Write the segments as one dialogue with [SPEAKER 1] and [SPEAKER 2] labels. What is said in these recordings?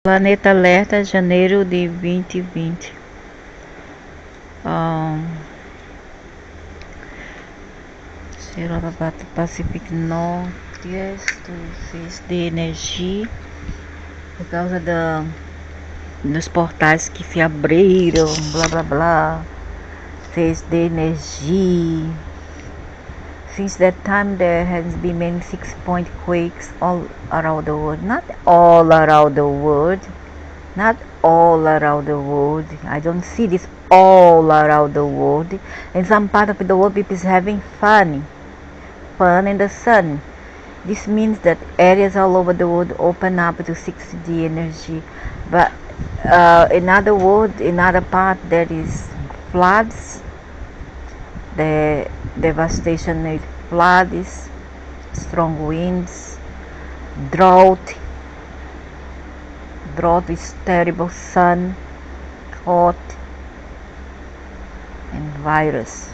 [SPEAKER 1] Planeta Alerta, janeiro de 2020. Será Pacific Northwest, fez de energia por causa dos portais que se abriram, blá blá blá, fez de energia. Since that time there has been many 6-point quakes all around the world. Not all around the world. Not all around the world. I don't see this all around the world. In some part of the world, people is having fun in the sun. This means that areas all over the world open up to 6D energy. But in other words, in other part, there is floods. The devastation with floods, strong winds, drought with terrible sun, hot, and virus.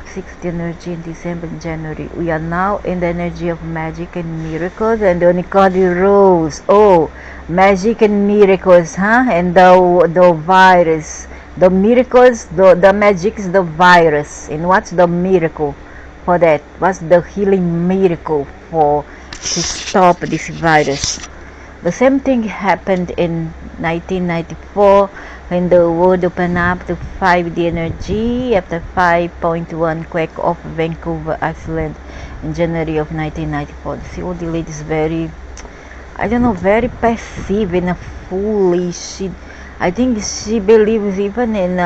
[SPEAKER 1] 60 energy in December and January. We are now in the energy of magic and miracles, and the Unicode rules. Oh, magic and miracles, huh? And the virus. The miracles, the magic is the virus. And what's the miracle for that? What's the healing miracle to stop this virus? The same thing happened in 1994 when the world opened up to 5D energy after 5.1 quake off Vancouver, Iceland in January of 1994. See, all the ladies very, very passive and foolish. I think she believes even in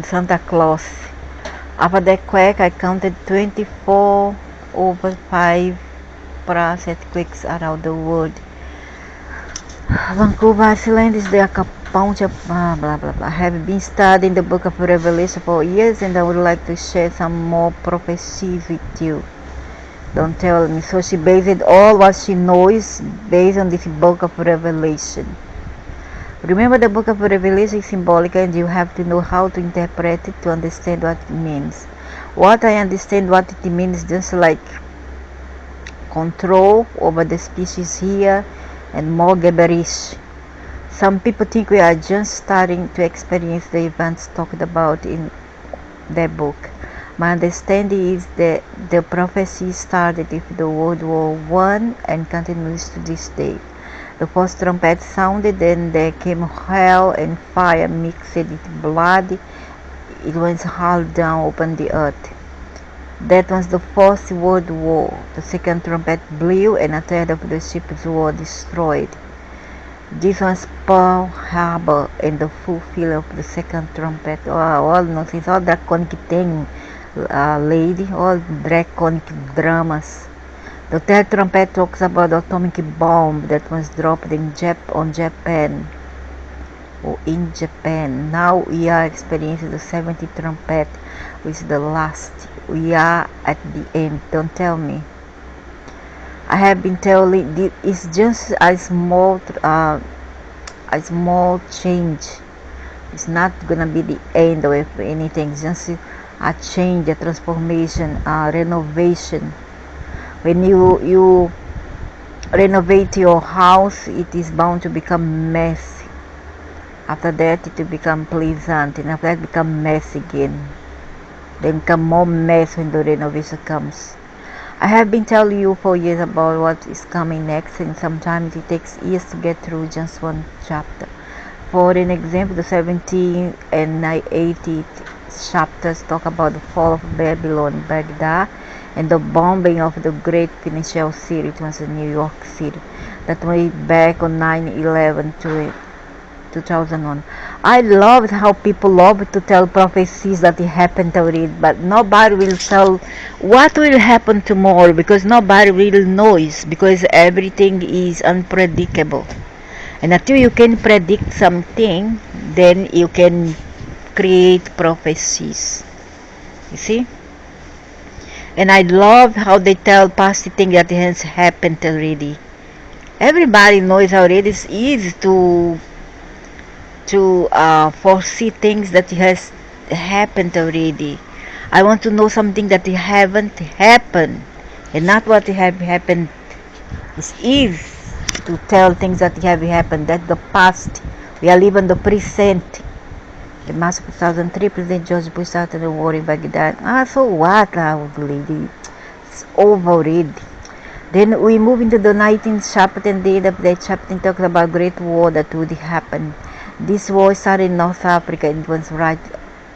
[SPEAKER 1] Santa Claus. After that quake, I counted 24 over 5 quakes around the world. Vancouver, Iceland is the acupuncture, blah blah blah. I have been studying the book of Revelation for years, and I would like to share some more prophecies with you. Don't tell me. So she based all what she knows based on this book of Revelation. Remember, the book of Revelation is symbolic, and you have to know how to interpret it to understand what it means. What I understand what it means, just like control over the species here and more gibberish. Some people think we are just starting to experience the events talked about in the book. My understanding is that the prophecy started with the World War I and continues to this day. The first trumpet sounded, and there came hell and fire mixed with blood. It was hauled down upon the earth. That was the First World War. The second trumpet blew, and a third of the ships were destroyed. This was Pearl Harbor and the fulfillment of the second trumpet. Oh, all nonsense, all draconic thing, lady, all draconic dramas. The third trumpet talks about the atomic bomb that was dropped on Japan, or in Japan. Now we are experiencing the 70th trumpet, which is the last. We are at the end. Don't tell me. I have been telling it's just a small change. It's not gonna be the end of anything. It's just a change, a transformation, a renovation. When you renovate your house, it is bound to become messy. After that, it will become pleasant, and after that, become mess again. Then become more mess when the renovation comes. I have been telling you for years about what is coming next, and sometimes it takes years to get through just one chapter. For an example, the 17th and 18th chapters talk about the fall of Babylon, Baghdad, and the bombing of the great financial city. It was in New York City. That went back on 9/11 to 2001. I loved how people love to tell prophecies that it happened already, but nobody will tell what will happen tomorrow, because nobody really knows, because everything is unpredictable. And until you can predict something, then you can create prophecies. You see? And I love how they tell past things that has happened already. Everybody knows already. It's easy to foresee things that has happened already. I want to know something that haven't happened, and not what have happened It's easy to tell things that have happened. That's the past. We are living the present. The March 2003, President George Bush started the war in Baghdad. So what, lady? It's over already. Then we move into the 19th chapter, and the end of that chapter talks about Great War that would happen. This war started in North Africa and was right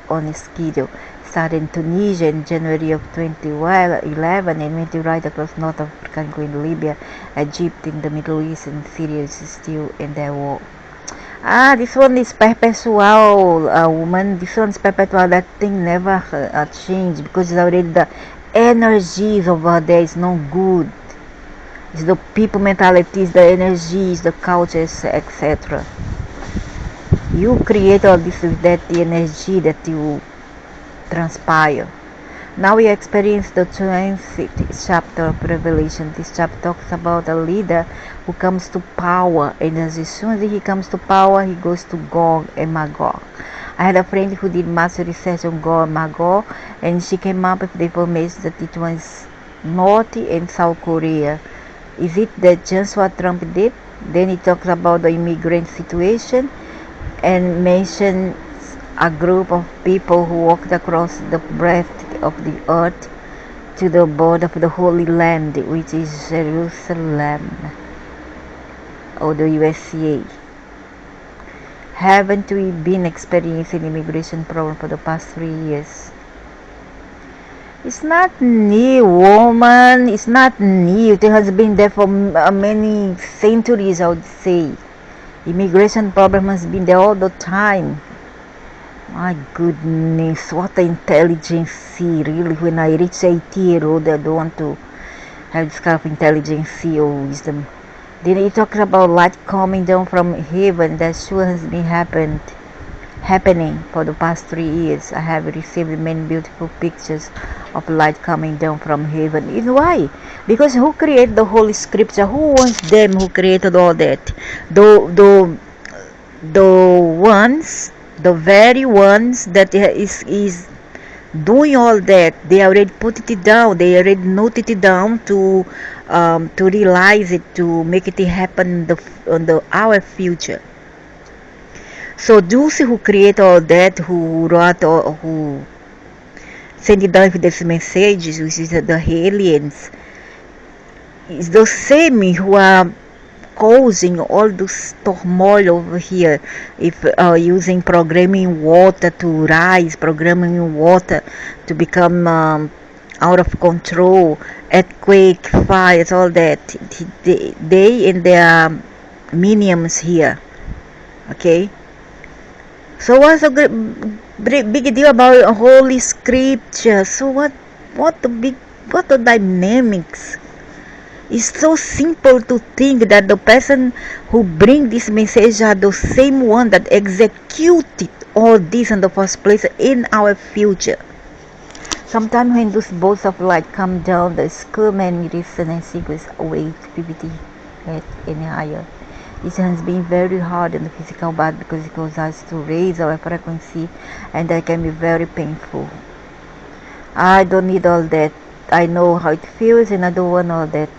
[SPEAKER 1] on its schedule. Started in Tunisia in January of 2011 and went right across North Africa and going to Libya, Egypt, in the Middle East, and Syria is still in their war. This one is perpetual, woman. This one's perpetual. That thing never changed because it's already the energies over there is no good. It's the people mentalities, the energies, the cultures, etc. You create all this with that energy that you transpire. Now we experience the 20th chapter of Revelation. This chapter talks about a leader who comes to power, and as soon as he comes to power, he goes to Gog and Magog. I had a friend who did master research on Gog and Magog, and she came up with the information that it was North and South Korea. Is it that just what Trump did? Then he talks about the immigrant situation and mentions a group of people who walked across the breadth of the earth to the border of the Holy Land, which is Jerusalem or the USA. Haven't we been experiencing immigration problem for the past 3 years? It's not new, woman. It's not new. It has been there for many centuries, I would say. Immigration problem has been there all the time. My goodness, what intelligence, really. When I reach 80-year-old, I don't want to have this kind of intelligence or wisdom. Then he talks about light coming down from heaven. That sure has been happening for the past 3 years. I have received many beautiful pictures of light coming down from heaven. You know why? Because who created the Holy Scripture? Who was them who created all that? The very ones that is doing all that, they already put it down. They already noted it down to realize it, to make it happen on our future. So those who create all that, who wrote or who send it down with these messages, which is the aliens, is the same who are causing all this turmoil over here. If using programming water to rise, programming water to become out of control, earthquake, fires, all that. They and their minions here. Okay. So what's the big deal about Holy Scripture? So what the dynamics? It's so simple to think that the person who bring this message are the same one that executed all this in the first place in our future. Sometimes when those bolts of light come down, the school man listen and see goes away to PBT at any higher. This has been very hard in the physical body because it causes us to raise our frequency, and that can be very painful. I don't need all that. I know how it feels and I don't want all that.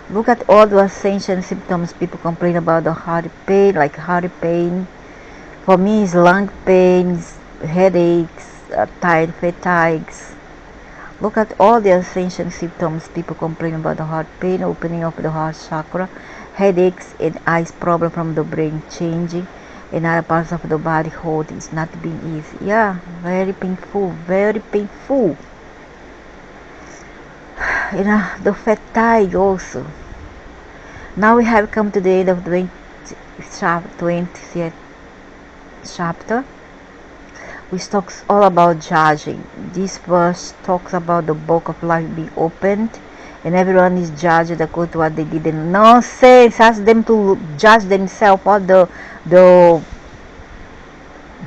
[SPEAKER 1] Look at all the ascension symptoms people complain about, the heart pain, like heart pain. For me, it's lung pains, headaches, tired fatigues. Look at all the ascension symptoms people complain about, the heart pain, opening of the heart chakra, headaches and eyes problem from the brain changing, and other parts of the body hold. It's not been easy. Yeah, very painful, very painful. The fatigue also. Now we have come to the end of the 20th chapter, which talks all about judging. This verse talks about the book of life being opened, and everyone is judged according to what they did. And nonsense, ask them to judge themselves, or the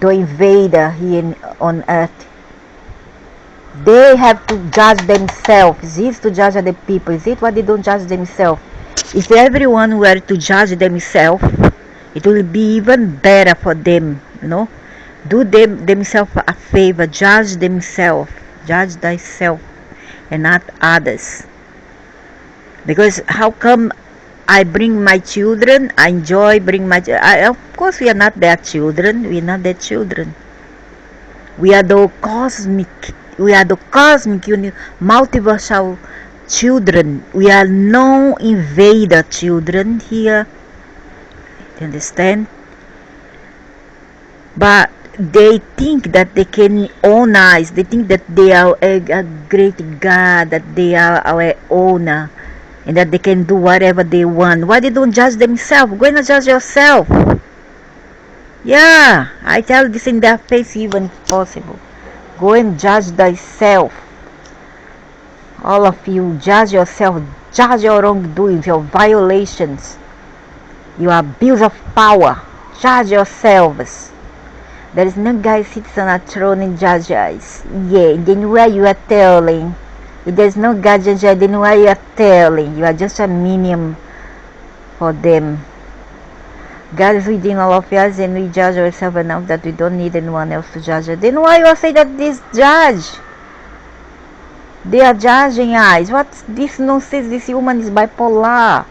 [SPEAKER 1] invader here on earth. They have to judge themselves. Is to judge other people? Is it what they don't judge themselves? If everyone were to judge themselves, it will be even better for them. Do themselves a favor. Judge themselves. Judge thyself and not others. Because how come I bring my children. I enjoy bring my. Of course, we are not their children. We are not their children. We are the cosmic. We are the cosmic, multiversal children. We are no invader children here. You understand? But they think that they can own us. They think that they are a great God, that they are our owner, and that they can do whatever they want. Why they don't judge themselves? Go and judge yourself. Yeah, I tell this in their face even if possible. Go and judge thyself. All of you, judge yourself. Judge your wrongdoings, your violations, your abuse of power. Judge yourselves. There is no guy sits on a throne and judge us. Yeah, then why you are telling? If there is no God judge, then why you are telling? You are just a minion for them. God is within all of us, and we judge ourselves enough that we don't need anyone else to judge us. Then why you say that this judge? They are judging us. What's this nonsense? This human is bipolar.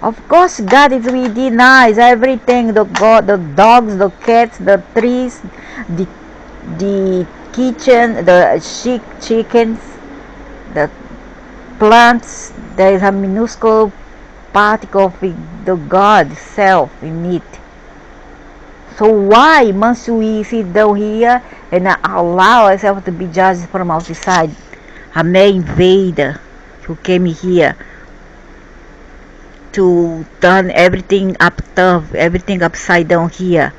[SPEAKER 1] Of course, God is within us. Everything, the God, the dogs, the cats, the trees, the kitchen, the chickens, the plants. There is a minuscule particle of the God self in it. So why must we sit down here and allow ourselves to be judged from outside? A mere invader who came here to turn everything everything upside down here.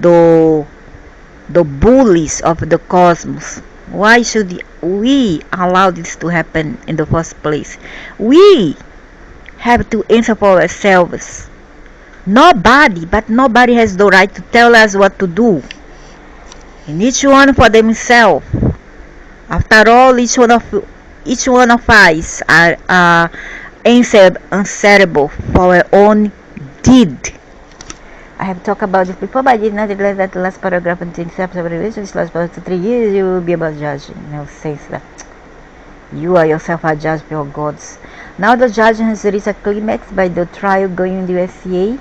[SPEAKER 1] The bullies of the cosmos. Why should we allow this to happen in the first place? We have to answer for ourselves. Nobody has the right to tell us what to do. And each one for themselves. After all, each one of us are answerable for our own deed. I have talked about this before, but I did not realize that the last paragraph in the steps of revelation, which lasts about 3 years, you will be about judging. Now says that you are yourself a judge for your gods. Now the judgment has reached a climax by the trial going in the USA.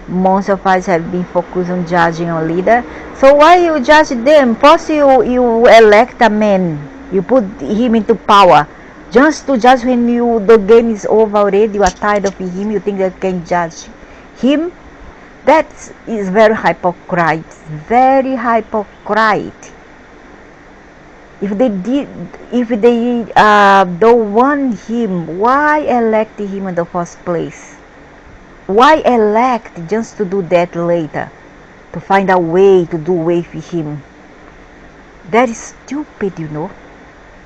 [SPEAKER 1] Most of us have been focused on judging our leader. So why you judge them? First you elect a man, you put him into power, just to judge when the game is over already. You are tired of him. You think that you can judge him. That is very hypocrite. Very hypocrite. If they don't want him, why elect him in the first place? Why elect just to do that later? To find a way to do away with him. That is stupid,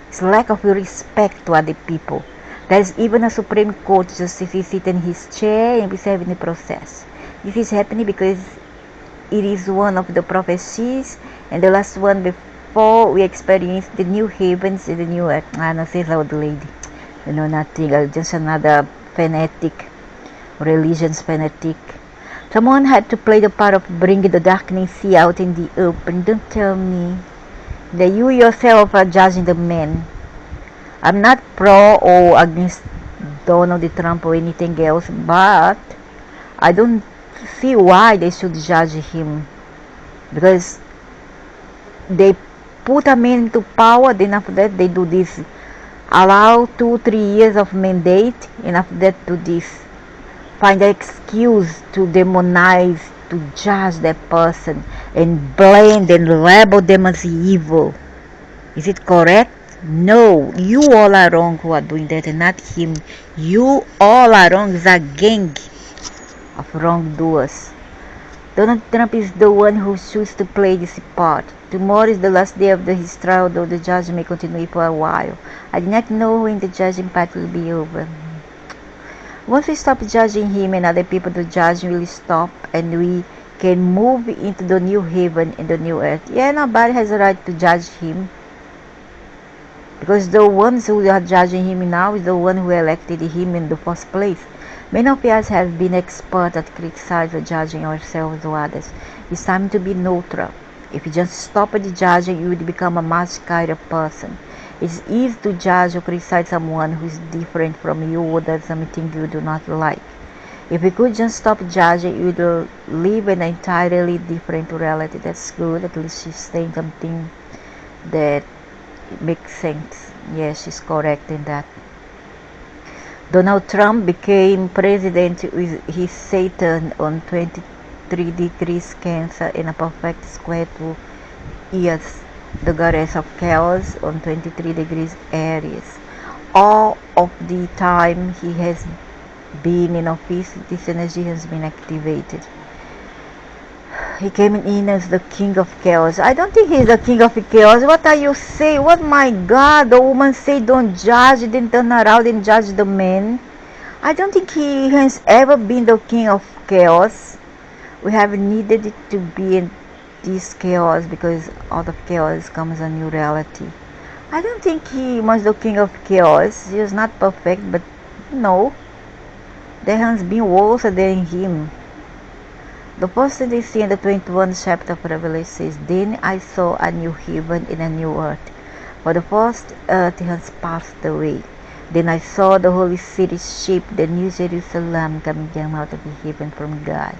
[SPEAKER 1] It's lack of respect to other people. There is even a Supreme Court justice sitting in his chair and observing the process. This is happening because it is one of the prophecies, and the last one before we experience the new heavens and the new earth. No, says old lady. Nothing. Just another fanatic, religions fanatic. Someone had to play the part of bringing the darkness sea out in the open. Don't tell me that you yourself are judging the man. I'm not pro or against Donald Trump or anything else, but I don't see why they should judge him, because they put a man into power, then after that they do this, allow 2-3 years of mandate, and after that do this, find an excuse to demonize, to judge that person and blame and label them as evil. Is it correct? No, you all are wrong who are doing that, and not him. You all are wrong. It's a gang of wrongdoers. Donald Trump is the one who chooses to play this part. Tomorrow is the last day of his trial, though the judge may continue for a while. I do not know when the judging part will be over. Once we stop judging him and other people, the judging will stop, and we can move into the new heaven and the new earth. Yeah, nobody has a right to judge him, because the ones who are judging him now is the one who elected him in the first place. Many of us have been expert at criticizing or judging ourselves or others. It's time to be neutral. If you just stop at the judging, you would become a much kinder person. It's easy to judge or criticize someone who is different from you or does something you do not like. If we could just stop judging, you would live an entirely different reality. That's good. At least she's saying something that makes sense. Yes, she's correct in that. Donald Trump became president with his Saturn on 23 degrees Cancer in a perfect square to Earth, the goddess of chaos, on 23 degrees Aries. All of the time he has been in office, this energy has been activated. He came in as the king of chaos. I don't think he's the king of chaos. What are you saying? What, my God? The woman said don't judge, then turn around and judge the man. I don't think he has ever been the king of chaos. We have needed it to be in this chaos because out of chaos comes a new reality. I don't think he was the king of chaos. He is not perfect, but no. There has been worse than him. The first thing they see in the 21st chapter of Revelation says, Then I saw a new heaven and a new earth, for the first earth has passed away. Then I saw the holy city ship, the new Jerusalem, coming down out of heaven from God,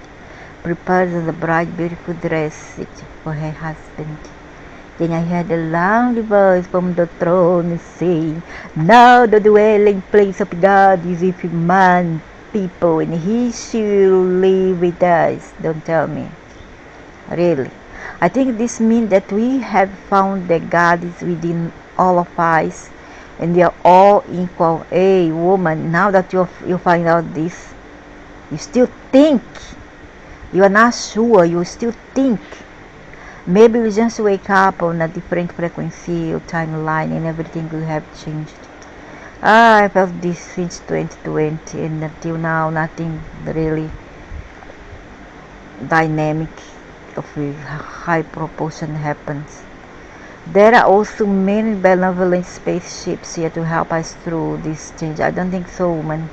[SPEAKER 1] prepared as a bright, beautiful dress for her husband. Then I heard a loud voice from the throne saying, Now the dwelling place of God is with man, people, and he shall live with us. Don't tell me. Really. I think this means that we have found that God is within all of us and we are all equal. Hey, woman, now that you find out this, you still think. You are not sure, you still think. Maybe we just wake up on a different frequency or timeline and everything will have changed. I felt this since 2020 and until now nothing really dynamic of a high proportion happens. There are also many benevolent spaceships here to help us through this change. I don't think so, woman.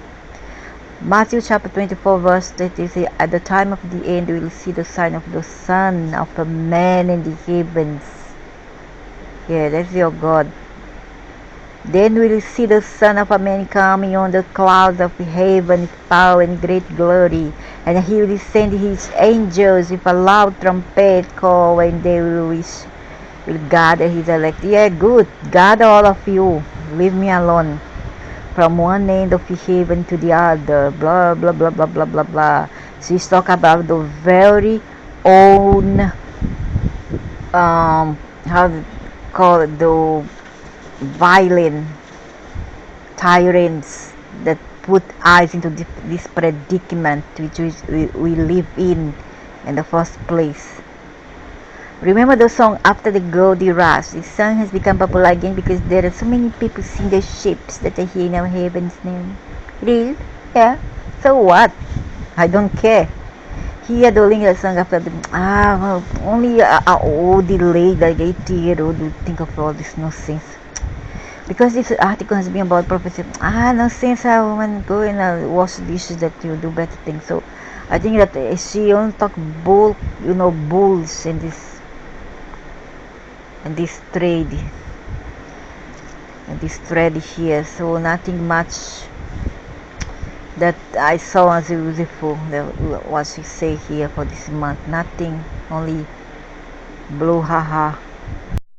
[SPEAKER 1] Matthew chapter 24 verse 30 says, At the time of the end we will see the sign of the Son of a Man in the heavens. Yeah, that's your God. Then we will see the Son of a Man coming on the clouds of heaven with power and great glory. And he will send his angels with a loud trumpet call, and they will gather his elect. Yeah, good. Gather all of you. Leave me alone. From one end of heaven to the other. Blah, blah, blah, blah, blah, blah, blah. She's talking about the very own, how to call it, the violent tyrants that put us into this predicament which we live in the first place. Remember the song After the Goldy Rush? This song has become popular again because there are so many people seeing the ships that are here in our heaven's name. Really? Yeah. So what? I don't care. Here doing a song after the only a old delayed like 80-year-old will think of all this nonsense. Because this article has been about prophecy. Nonsense, a woman go and wash dishes that you do better things. So I think that she only talk bulls in this thread here. So nothing much that I saw as useful. What she say here for this month. Nothing. Only blue haha.